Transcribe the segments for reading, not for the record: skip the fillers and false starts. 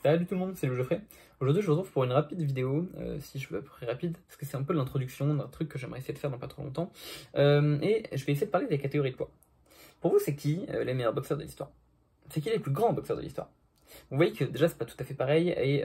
Salut tout le monde, c'est le Geoffrey. Aujourd'hui, je vous retrouve pour une rapide vidéo, si je veux à peu près rapide, parce que c'est un peu l'introduction d'un truc que j'aimerais essayer de faire dans pas trop longtemps. Et je vais essayer de parler des catégories de poids. Pour vous, c'est qui les meilleurs boxeurs de l'histoire? C'est qui les plus grands boxeurs de l'histoire? Vous voyez que déjà, c'est pas tout à fait pareil, et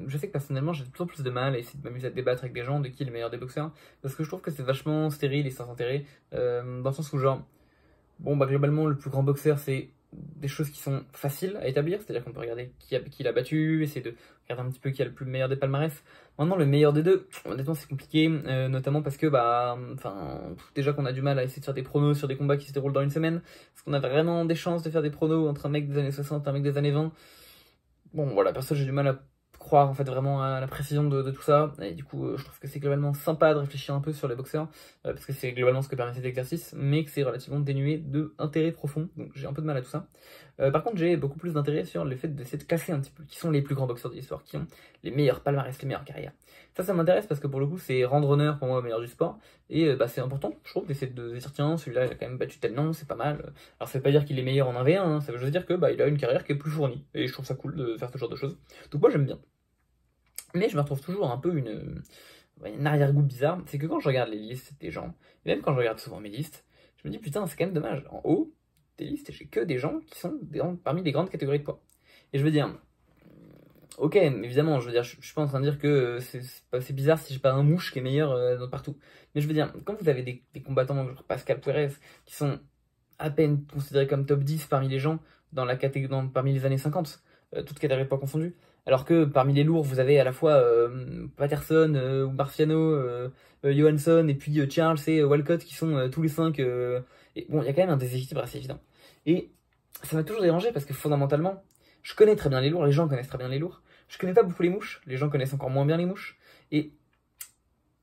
je sais que personnellement, j'ai de plus en plus de mal à essayer de m'amuser à débattre avec des gens de qui est le meilleur des boxeurs, parce que je trouve que c'est vachement stérile et sans intérêt, dans le sens où, genre, bon, bah globalement, le plus grand boxeur, c'est des choses qui sont faciles à établir, c'est-à-dire qu'on peut regarder qui l'a battu, essayer de regarder un petit peu qui a le plus meilleur des palmarès. Maintenant, le meilleur des deux, honnêtement, c'est compliqué, notamment parce que, bah, enfin, déjà qu'on a du mal à essayer de faire des pronos sur des combats qui se déroulent dans une semaine, parce qu'on a vraiment des chances de faire des pronos entre un mec des années 60 et un mec des années 20. Bon, voilà, perso, j'ai du mal à croire en fait vraiment à la précision de tout ça, et du coup je trouve que c'est globalement sympa de réfléchir un peu sur les boxeurs, parce que c'est globalement ce que permet cet exercice, mais que c'est relativement dénué d'intérêt profond, donc j'ai un peu de mal à tout ça. Par contre, j'ai beaucoup plus d'intérêt sur le fait d'essayer de classer un petit peu qui sont les plus grands boxeurs de l'histoire, qui ont les meilleurs palmarès, les meilleures carrières. Ça m'intéresse parce que pour le coup c'est rendre honneur pour moi au meilleur du sport, et bah, c'est important, je trouve, d'essayer de dire tiens, celui-là il a quand même battu tel nom, c'est pas mal. Alors ça veut pas dire qu'il est meilleur en 1v1, hein, ça veut juste dire que bah, il a une carrière qui est plus fournie, et je trouve ça cool de faire ce genre de choses. Donc moi j'aime bien. Mais je me retrouve toujours un peu une arrière-goût bizarre, c'est que quand je regarde les listes des gens, et même quand je regarde souvent mes listes, je me dis putain c'est quand même dommage, en haut des listes j'ai que des gens qui sont parmi les grandes catégories de poids. Et je veux dire, ok, évidemment, je veux dire, je suis pas en train de dire que c'est bizarre si j'ai pas un mouche qui est meilleur partout. Mais je veux dire, quand vous avez des combattants genre Pascal Puérez qui sont à peine considérés comme top 10 parmi les gens dans la catégorie, parmi les années 50, toutes catégories de poids confondues, alors que parmi les lourds, vous avez à la fois Patterson, ou Marciano, Johansson, et puis Charles et Walcott qui sont tous les 5. Et bon, il y a quand même un déséquilibre assez évident. Et ça m'a toujours dérangé parce que fondamentalement, je connais très bien les lourds, les gens connaissent très bien les lourds. Je connais pas beaucoup les mouches, les gens connaissent encore moins bien les mouches. Et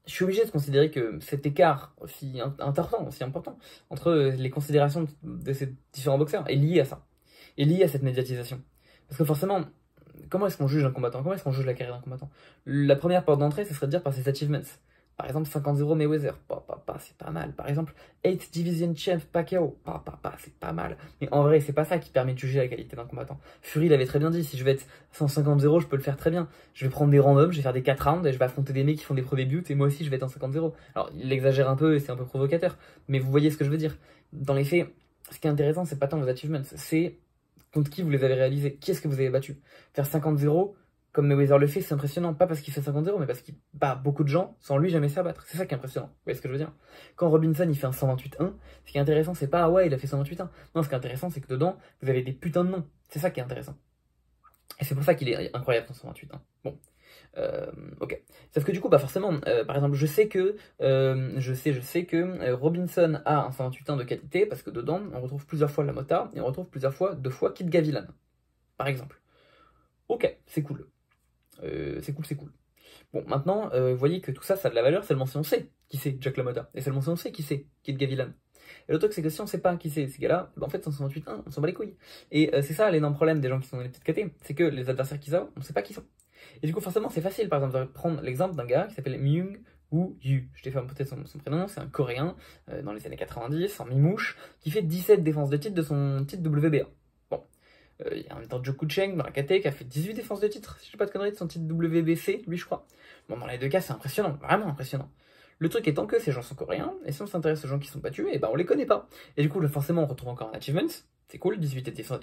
je suis obligé de considérer que cet écart aussi important, aussi important, entre les considérations de ces différents boxeurs est lié à ça, est lié à cette médiatisation. Parce que forcément, comment est-ce qu'on juge un combattant? Comment est-ce qu'on juge la carrière d'un combattant? La première porte d'entrée, ce serait de dire par ses achievements. Par exemple, 50-0 Mayweather, c'est pas mal. Par exemple, 8 Division Champ Pacquiao, c'est pas mal. Mais en vrai, c'est pas ça qui permet de juger la qualité d'un combattant. Fury l'avait très bien dit, si je vais être 150-0, je peux le faire très bien. Je vais prendre des randoms, je vais faire des 4 rounds, et je vais affronter des mecs qui font des premiers buts, et moi aussi je vais être en 50-0. Alors, il exagère un peu, et c'est un peu provocateur, mais vous voyez ce que je veux dire. Dans les faits, ce qui est intéressant, c'est pas tant vos achievements, c'est contre qui vous les avez réalisés, qui est-ce que vous avez battu. Faire 50-0, comme Mayweather le fait, c'est impressionnant, pas parce qu'il fait 50-0, mais parce qu'il bat beaucoup de gens sans lui jamais se faire battre. C'est ça qui est impressionnant. Vous voyez ce que je veux dire? Quand Robinson il fait un 128-1, ce qui est intéressant, c'est pas ah ouais, il a fait 128-1. Non, ce qui est intéressant, c'est que dedans, vous avez des putains de noms. C'est ça qui est intéressant. Et c'est pour ça qu'il est incroyable son 128-1. Bon. Ok. Sauf que du coup, bah forcément, par exemple, je sais que Robinson a un 128-1 de qualité parce que dedans, on retrouve plusieurs fois la Mota et on retrouve plusieurs fois, 2 fois Kid Gavilan, par exemple. Ok, c'est cool. C'est cool. Bon, maintenant, vous voyez que tout ça, ça a de la valeur seulement si on sait qui c'est Jack LaMotta. Et seulement si on sait qui c'est Kid Gavilan. Et le truc, c'est que si on sait pas qui c'est ces gars-là, bah, en fait, 168-1, on s'en bat les couilles. Et c'est ça l'énorme problème des gens qui sont dans les petites catés, c'est que les adversaires qu'ils ont, on sait pas qui sont. Et du coup, forcément, c'est facile, par exemple, de prendre l'exemple d'un gars qui s'appelle Myung Woo Yu. Je t'ai fait peut-être son prénom, c'est un Coréen, dans les années 90, en mi-mouche, qui fait 17 défenses de titre de son titre WBA. Bon. Il y a un temps Joe Cheng dans la KT qui a fait 18 défenses de titre, si je dis pas de conneries, de son titre WBC, lui je crois. Bon, dans les deux cas, c'est impressionnant, vraiment impressionnant. Le truc étant que ces gens sont coréens, et si on s'intéresse aux gens qui sont battus, et ben on les connaît pas. Et du coup, forcément, on retrouve encore un achievement, c'est cool, 17 défenses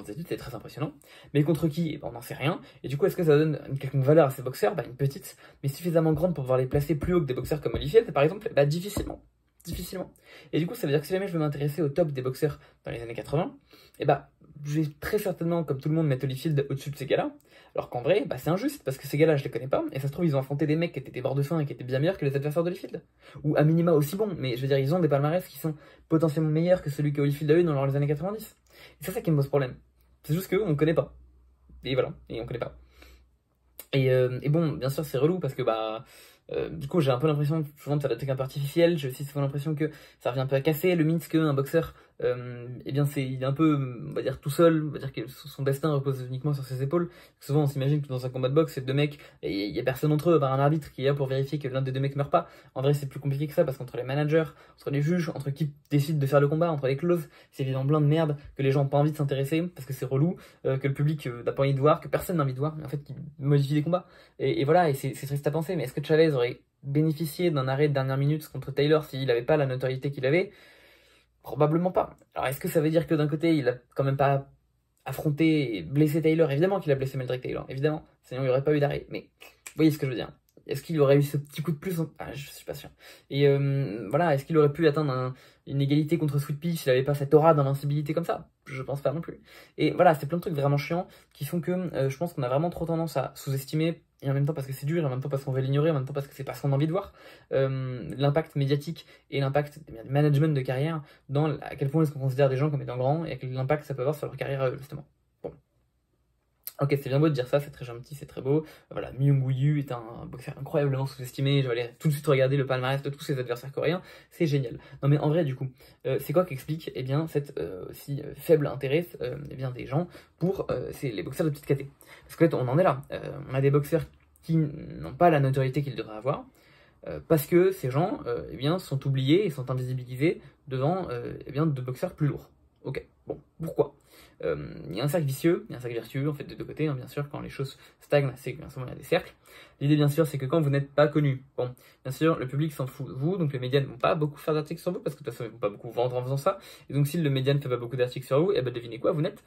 de titre, c'est très impressionnant. Mais contre qui, et ben on n'en sait rien. Et du coup, est-ce que ça donne une quelconque valeur à ces boxeurs? Bah une petite, mais suffisamment grande pour pouvoir les placer plus haut que des boxeurs comme Holyfield, par exemple? Bah difficilement. Difficilement. Et du coup, ça veut dire que si jamais je veux m'intéresser au top des boxeurs dans les années 80, et bah je vais très certainement, comme tout le monde, mettre Holyfield au-dessus de ces gars-là. Alors qu'en vrai, bah c'est injuste, parce que ces gars-là, je les connais pas, et ça se trouve, ils ont affronté des mecs qui étaient des bords de faim et qui étaient bien meilleurs que les adversaires d'Holyfield. Ou à minima aussi bons, mais je veux dire, ils ont des palmarès qui sont potentiellement meilleurs que celui que Holyfield a eu dans les années 90. Et c'est ça qui me pose problème. C'est juste qu'on ne connaît pas. Et voilà, et on connaît pas. Et bon, bien sûr, c'est relou, parce que bah... du coup, j'ai un peu l'impression souvent de faire des trucs un peu artificiels. J'ai aussi souvent l'impression que ça revient un peu à casser le mythe qu'un boxeur eh bien il est un peu, on va dire, tout seul, on va dire que son destin repose uniquement sur ses épaules. Souvent on s'imagine que dans un combat de boxe, c'est deux mecs, et il y a personne entre eux, par un arbitre qui est là pour vérifier que l'un des deux mecs meurt pas. En vrai c'est plus compliqué que ça, parce qu'entre les managers, entre les juges, entre qui décide de faire le combat, entre les clauses, c'est évidemment plein de merde, que les gens n'ont pas envie de s'intéresser, parce que c'est relou, que le public n'a pas envie de voir, que personne n'a envie de voir, mais en fait qui modifie les combats. Et voilà, et c'est triste à penser, mais est-ce que Chavez aurait bénéficié d'un arrêt de dernière minute contre Taylor s'il n'avait pas la notoriété qu'il avait? Probablement pas. Alors est-ce que ça veut dire que d'un côté il a quand même pas affronté et blessé Taylor? Évidemment qu'il a blessé Meldrick Taylor, évidemment, sinon il n'y aurait pas eu d'arrêt, mais vous voyez ce que je veux dire. Est-ce qu'il aurait eu ce petit coup de plus? Ah, je suis pas sûr. Et voilà, est-ce qu'il aurait pu atteindre une égalité contre Sweet Pea s'il n'avait pas cette aura d'invincibilité comme ça? Je pense pas non plus. Et voilà, c'est plein de trucs vraiment chiants qui font que je pense qu'on a vraiment trop tendance à sous-estimer, et en même temps parce que c'est dur, et en même temps parce qu'on veut l'ignorer, en même temps parce que c'est pas ce qu'on a envie de voir, l'impact médiatique et l'impact du management de carrière dans à quel point est-ce qu'on considère des gens comme étant grands et quel impact ça peut avoir sur leur carrière justement. Bon. Ok, c'est bien beau de dire ça, c'est très gentil, c'est très beau. Voilà, Myung Woo Yu est un boxeur incroyablement sous-estimé. Je vais aller tout de suite regarder le palmarès de tous ses adversaires coréens. C'est génial. Non mais en vrai, du coup, c'est quoi qui explique eh bien, cette si faible intérêt eh bien, des gens pour les boxeurs de petite caté? Parce que là, on en est là. On a des boxeurs qui n'ont pas la notoriété qu'ils devraient avoir. Parce que ces gens eh bien, sont oubliés et sont invisibilisés devant eh bien, de boxeurs plus lourds. Ok, bon, pourquoi? Il y a un cercle vicieux, il y a un cercle vertueux en fait des deux côtés, hein, bien sûr, quand les choses stagnent, c'est que bien souvent il y a des cercles. L'idée bien sûr c'est que quand vous n'êtes pas connu, bon, bien sûr le public s'en fout de vous, donc les médias ne vont pas beaucoup faire d'articles sur vous, parce que de toute façon ils ne vont pas beaucoup vendre en faisant ça, et donc si le média ne fait pas beaucoup d'articles sur vous, et ben devinez quoi, vous n'êtes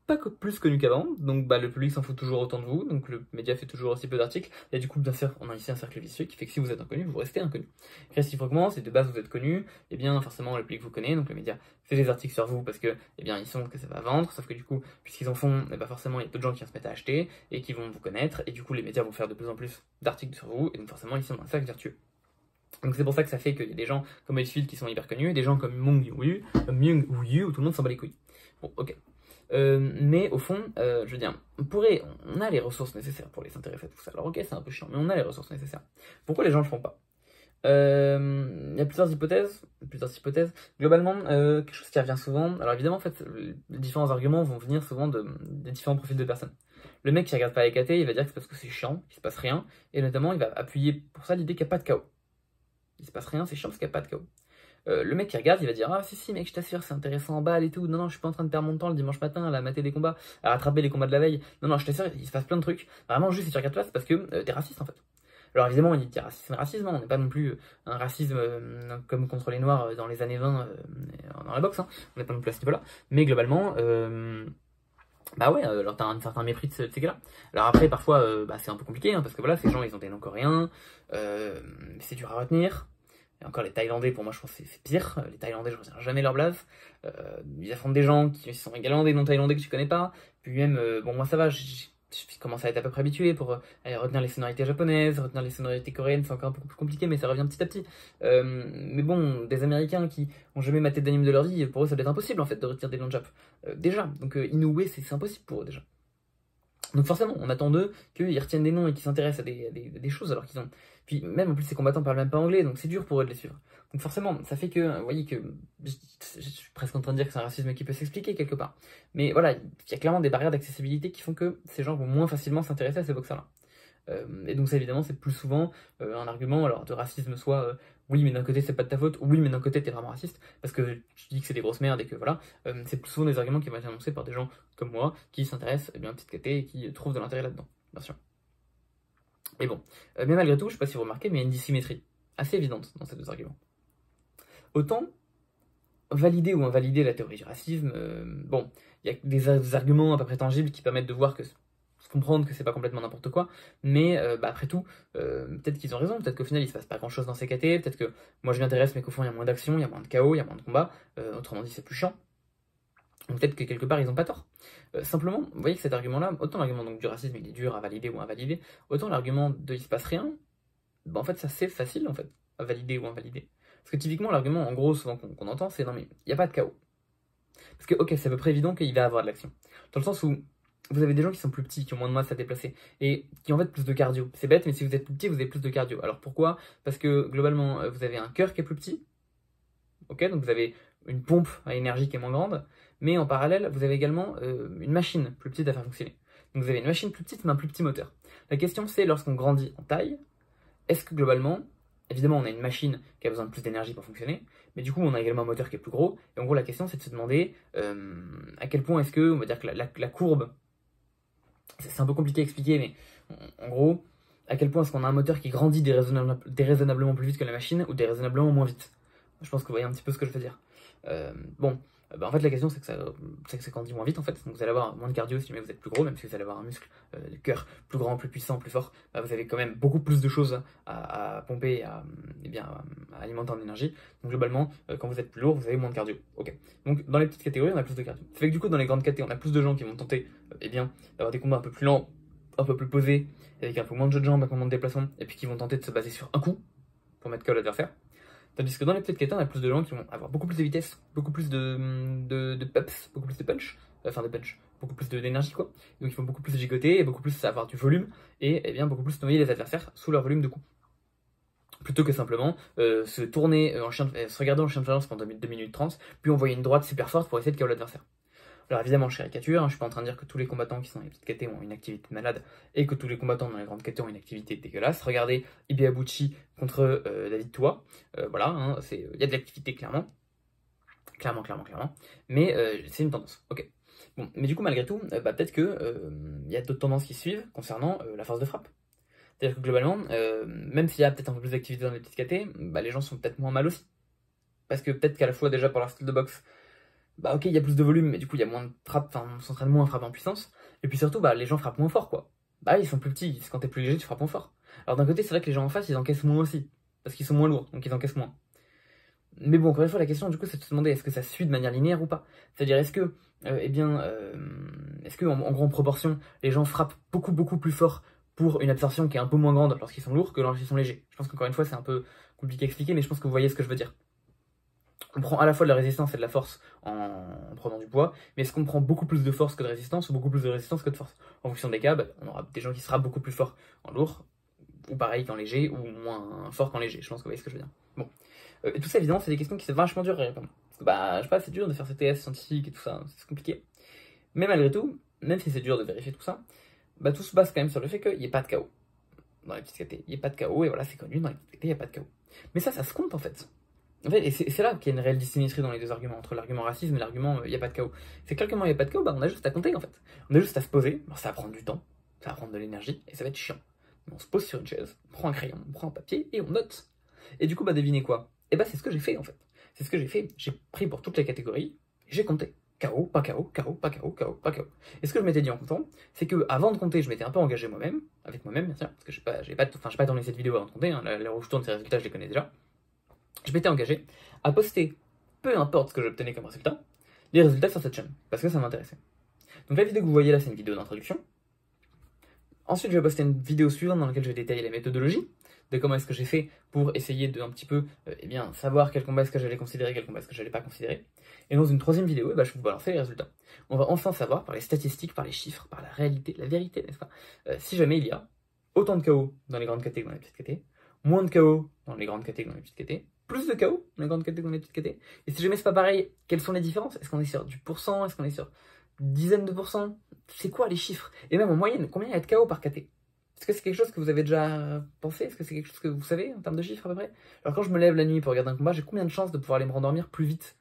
pas plus connu qu'avant, donc le public s'en fout toujours autant de vous, donc le média fait toujours aussi peu d'articles, et du coup bien sûr on a ici un cercle vicieux qui fait que si vous êtes inconnu, vous restez inconnu. Réciproquement, si de base vous êtes connu, et bien forcément le public vous connaît, donc le média fait des articles sur vous parce que eh bien ils sentent que ça va vendre, sauf que du coup puisqu'ils en font, eh ben, forcément il y a peu de gens qui vont se mettre à acheter et qui vont vous connaître, et du coup les médias vont faire de plus en plus d'articles sur vous, et donc forcément ils sont dans un cercle vertueux. Donc c'est pour ça que ça fait qu'il y a des gens comme Holyfield qui sont hyper connus, et des gens comme Myung Woo Yu où tout le monde s'en bat les couilles. Bon, ok. Mais au fond, je veux dire, on a les ressources nécessaires pour les s'intéresser à tout ça. Alors ok, c'est un peu chiant, mais on a les ressources nécessaires. Pourquoi les gens le font pas? Il y a plusieurs hypothèses. Globalement, quelque chose qui revient souvent. Alors évidemment, en fait, les différents arguments vont venir souvent des différents profils de personnes. Le mec qui regarde pas les KT, il va dire que c'est parce que c'est chiant, qu'il se passe rien, et notamment il va appuyer pour ça l'idée qu'il n'y a pas de KO. Il se passe rien, c'est chiant parce qu'il n'y a pas de KO. Le mec qui regarde, il va dire: ah si mec, je t'assure, c'est intéressant en balle et tout. Non, je suis pas en train de perdre mon temps le dimanche matin à mater des combats, à rattraper les combats de la veille. Non, je t'assure, il se passe plein de trucs. Vraiment, juste si tu regardes là, c'est parce que t'es raciste en fait. Alors évidemment, il dit racisme, on n'est pas non plus un racisme comme contre les noirs dans les années 20 dans la boxe, hein. On n'est pas non plus à ce niveau-là. Mais globalement, bah ouais, alors t'as un certain mépris de ces gars-là. Alors après, parfois, c'est un peu compliqué, hein, parce que voilà, ces gens, ils ont des noms coréens, c'est dur à retenir. Et encore les Thaïlandais, pour moi, je pense que c'est pire. Les Thaïlandais, je ne retiens jamais leur blase. Ils affrontent des gens qui sont également des non-thaïlandais que tu connais pas. Puis même, bon, moi ça va, je commence à être à peu près habitué pour retenir les sonorités japonaises, retenir les sonorités coréennes, c'est encore un peu plus compliqué, mais ça revient petit à petit. Mais bon, des Américains qui ont jamais maté d'anime de leur vie, pour eux, ça doit être impossible en fait de retenir des noms de Jap. Déjà, donc Inoue, c'est impossible pour eux déjà. Donc forcément, on attend d'eux qu'ils retiennent des noms et qu'ils s'intéressent à des choses alors qu'ils ont... Puis même en plus ces combattants parlent même pas anglais, donc c'est dur pour eux de les suivre. Donc forcément, ça fait que, vous voyez que, je suis presque en train de dire que c'est un racisme qui peut s'expliquer quelque part. Mais voilà, il y a clairement des barrières d'accessibilité qui font que ces gens vont moins facilement s'intéresser à ces boxeurs-là. Et donc ça évidemment c'est plus souvent un argument alors de racisme, soit oui mais d'un côté c'est pas de ta faute, oui mais d'un côté t'es vraiment raciste parce que tu dis que c'est des grosses merdes et que voilà, c'est plus souvent des arguments qui vont être annoncés par des gens comme moi qui s'intéressent à petite caté et qui trouvent de l'intérêt là-dedans, bien sûr. Et bon, mais malgré tout, je sais pas si vous remarquez, mais il y a une dissymétrie assez évidente dans ces deux arguments. Autant valider ou invalider la théorie du racisme, bon, il y a des arguments à peu près tangibles qui permettent de voir que comprendre que c'est pas complètement n'importe quoi, mais après tout, peut-être qu'ils ont raison, peut-être qu'au final il se passe pas grand chose dans ces KT, peut-être que moi je m'intéresse mais qu'au fond il y a moins d'action, il y a moins de KO, il y a moins de combats, autrement dit c'est plus chiant. Donc peut-être que quelque part ils ont pas tort. Simplement, vous voyez que cet argument-là, autant l'argument donc du racisme il est dur à valider ou à invalider, autant l'argument de il se passe rien, bah en fait ça c'est facile en fait, à valider ou invalider. Parce que typiquement l'argument en gros souvent qu'on entend c'est non mais il n'y a pas de KO. Parce que ok c'est à peu près évident qu'il va y avoir de l'action. Dans le sens où vous avez des gens qui sont plus petits, qui ont moins de masse à déplacer, et qui ont en fait plus de cardio. C'est bête, mais si vous êtes plus petit, vous avez plus de cardio. Alors pourquoi? Parce que globalement, vous avez un cœur qui est plus petit, ok, donc vous avez une pompe à énergie qui est moins grande, mais en parallèle, vous avez également une machine plus petite à faire fonctionner. Donc vous avez une machine plus petite, mais un plus petit moteur. La question c'est, lorsqu'on grandit en taille, est-ce que globalement, évidemment on a une machine qui a besoin de plus d'énergie pour fonctionner, mais du coup on a également un moteur qui est plus gros, et en gros la question c'est de se demander à quel point est-ce que, on va dire que la courbe, c'est un peu compliqué à expliquer, mais en gros, à quel point est-ce qu'on a un moteur qui grandit déraisonnablement plus vite que la machine, ou déraisonnablement moins vite. Je pense que vous voyez un petit peu ce que je veux dire. En fait la question c'est que ça grandit moins vite en fait, donc vous allez avoir moins de cardio si jamais vous êtes plus gros, même si vous allez avoir un muscle de cœur plus grand, plus puissant, plus fort, vous avez quand même beaucoup plus de choses à pomper, à alimenter en énergie. Donc globalement, quand vous êtes plus lourd, vous avez moins de cardio. Ok. Donc dans les petites catégories, on a plus de cardio. Ça fait que du coup dans les grandes catégories, on a plus de gens qui vont tenter d'avoir des combats un peu plus lents, un peu plus posés, avec un peu moins de jeu de jambes, un peu moins de déplacement, et puis qui vont tenter de se baser sur un coup pour mettre KO l'adversaire. Tandis que dans les petites catégories, on a plus de gens qui vont avoir beaucoup plus de vitesse, beaucoup plus de peps, beaucoup plus de punch, beaucoup plus d'énergie quoi. Donc ils vont beaucoup plus gigoter, et beaucoup plus avoir du volume, et beaucoup plus noyer les adversaires sous leur volume de coups. Plutôt que simplement se tourner, se regarder en chien de faïence pendant 2 minutes 30, puis envoyer une droite super forte pour essayer de KO l'adversaire. Alors évidemment, je caricature, je suis pas en train de dire que tous les combattants qui sont dans les petites catés ont une activité de malade et que tous les combattants dans les grandes catés ont une activité dégueulasse. Regardez Ibeabuchi contre David Tua, voilà, il y a de l'activité clairement, mais c'est une tendance, ok. Bon, mais du coup malgré tout, peut-être que y a d'autres tendances qui suivent concernant la force de frappe. C'est-à-dire que globalement, même s'il y a peut-être un peu plus d'activité dans les petites catés, les gens sont peut-être moins mal aussi. Parce que peut-être qu'à la fois déjà pour leur style de boxe, ok, il y a plus de volume, mais du coup il y a moins de frappe, on s'entraîne moins à frapper en puissance, et puis surtout les gens frappent moins fort quoi. Ils sont plus petits, quand t'es plus léger tu frappes moins fort. Alors d'un côté c'est vrai que les gens en face ils encaissent moins aussi, parce qu'ils sont moins lourds, donc ils encaissent moins. Mais bon, encore une fois la question du coup c'est de se demander est-ce que ça suit de manière linéaire ou pas. C'est-à-dire est-ce que, en grande proportion les gens frappent beaucoup plus fort pour une absorption qui est un peu moins grande lorsqu'ils sont lourds que lorsqu'ils sont légers. Je pense qu'encore une fois c'est un peu compliqué à expliquer, mais je pense que vous voyez ce que je veux dire. On prend à la fois de la résistance et de la force en prenant du poids, mais est-ce qu'on prend beaucoup plus de force que de résistance ou beaucoup plus de résistance que de force? En fonction des cas, on aura des gens qui sera beaucoup plus forts en lourd, ou pareil qu'en léger, ou moins fort qu'en léger. Je pense que vous voyez ce que je veux dire. Bon. Et tout ça, évidemment, c'est des questions qui sont vachement dures à répondre. Parce que, je sais pas, c'est dur de faire ces tests scientifiques et tout ça, c'est compliqué. Mais malgré tout, même si c'est dur de vérifier tout ça, tout se base quand même sur le fait qu'il n'y ait pas de KO. Dans les petites catés, il n'y a pas de KO, et voilà, c'est connu, dans les petites catés, il n'y a pas de KO. Mais ça se compte en fait. Et c'est là qu'il y a une réelle dissymétrie dans les deux arguments, entre l'argument racisme et l'argument il n'y a pas de KO. C'est que l'argument il n'y a pas de KO, on a juste à compter en fait. On a juste à se poser, ça va prendre du temps, ça va prendre de l'énergie, et ça va être chiant. Mais on se pose sur une chaise, on prend un crayon, on prend un papier, et on note. Et du coup, devinez quoi? C'est ce que j'ai fait en fait. C'est ce que j'ai fait, j'ai pris pour toutes les catégories, et j'ai compté. KO, pas KO, KO, pas KO, KO, pas KO. Et ce que je m'étais dit en comptant, c'est que avant de compter, je m'étais un peu engagé moi-même, avec moi-même bien sûr, parce que j'ai pas tourné cette vidéo avant de compter, là où je tourne ces résultats, je les connais déjà. Je m'étais engagé à poster, peu importe ce que j'obtenais comme résultat, les résultats sur cette chaîne, parce que ça m'intéressait. Donc la vidéo que vous voyez là, c'est une vidéo d'introduction. Ensuite, je vais poster une vidéo suivante dans laquelle je vais détailler la méthodologie, de comment est-ce que j'ai fait pour essayer de un petit peu savoir quel combat est-ce que j'allais considérer, quel combat est-ce que j'allais pas considérer. Et dans une troisième vidéo, je vais vous balancer les résultats. On va enfin savoir, par les statistiques, par les chiffres, par la réalité, la vérité, n'est-ce pas, si jamais il y a autant de KO dans les grandes catégories que dans les petites catégories, moins de KO dans les grandes catégories que dans les petites catégories, plus de KO dans les grandes catégories que dans les petites catégories. Et si jamais c'est pas pareil, quelles sont les différences? Est-ce qu'on est sur du pourcent? Est-ce qu'on est sur dizaines de pourcents? C'est quoi les chiffres? Et même en moyenne, combien il y a de KO par KT? Est-ce que c'est quelque chose que vous avez déjà pensé? Est-ce que c'est quelque chose que vous savez en termes de chiffres à peu près? Alors quand je me lève la nuit pour regarder un combat, j'ai combien de chances de pouvoir aller me rendormir plus vite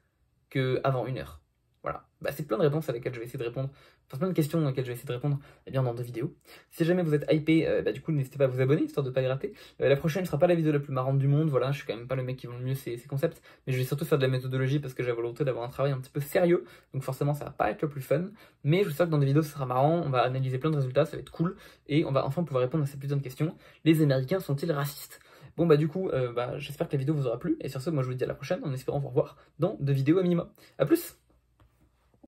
qu'avant 1 heure? Voilà, c'est plein de réponses à lesquelles je vais essayer de répondre, enfin plein de questions à lesquelles je vais essayer de répondre dans 2 vidéos. Si jamais vous êtes hypé, du coup n'hésitez pas à vous abonner, histoire de pas y rater. La prochaine ne sera pas la vidéo la plus marrante du monde, voilà, je suis quand même pas le mec qui vend le mieux ces concepts, mais je vais surtout faire de la méthodologie parce que j'ai la volonté d'avoir un travail un petit peu sérieux, donc forcément ça va pas être le plus fun, mais je vous assure que dans des vidéos ça sera marrant, on va analyser plein de résultats, ça va être cool, et on va enfin pouvoir répondre à ces putains de questions. Les Américains sont-ils racistes? Bon du coup, j'espère que la vidéo vous aura plu, et sur ce, moi je vous dis à la prochaine, en espérant vous revoir dans 2 vidéos à minima. A plus!